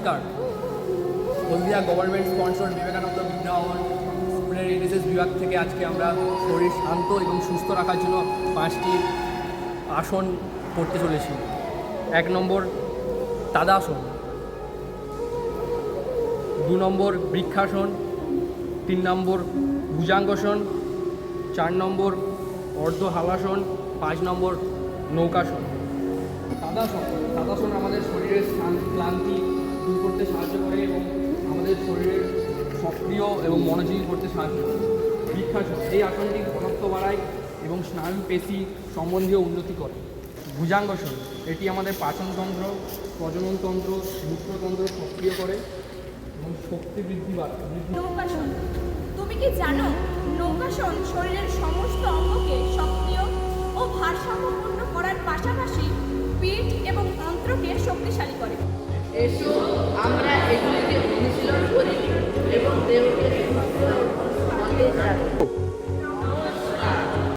নমস্কার। হলদিয়া government sponsor Vivekananda Vidyabhavan স্কুলের NSS বিভাগ থেকে আজকে আমরা শরীর শান্ত এবং সুস্থ রাখার জন্য 5টি আসন করতে চলেছি। 1 নম্বর তাদাসন, 2 নম্বর বৃক্ষাসন, 3 নম্বর ভুজাঙ্গাসন, 4 নম্বর অর্ধ হালাসন, 5 নম্বর নৌকাসন। তাদাসন আমাদের শরীরের ক্লান্তি দূর করতে সাহায্য করে এবং আমাদের শরীরের সক্রিয় এবং মনোযোগী করতে সাহায্য করে। বৃক্ষাসন, এই আসনটি ঘনত্ব বাড়ায় এবং স্নায়ু পেশি সম্বন্ধীয় উন্নতি করে। ভুজাঙ্গাসন, এটি আমাদের পাচনতন্ত্র, প্রজননতন্ত্র, মূত্রতন্ত্র সক্রিয় করে এবং শক্তি বৃদ্ধি বাড়ায়। নৌকাসন, তুমি কি জানো নৌকাসন শরীরের সমস্ত অঙ্গকে সক্রিয় ও ভারসাম্যপূর্ণ করার পাশাপাশি পিঠ এবং অন্ত্রকে শক্তিশালী করে। এসো আমরা এগুলিকে অনুশীলন করি এবং দেহকে সুস্থ ও সতেজ রাখি।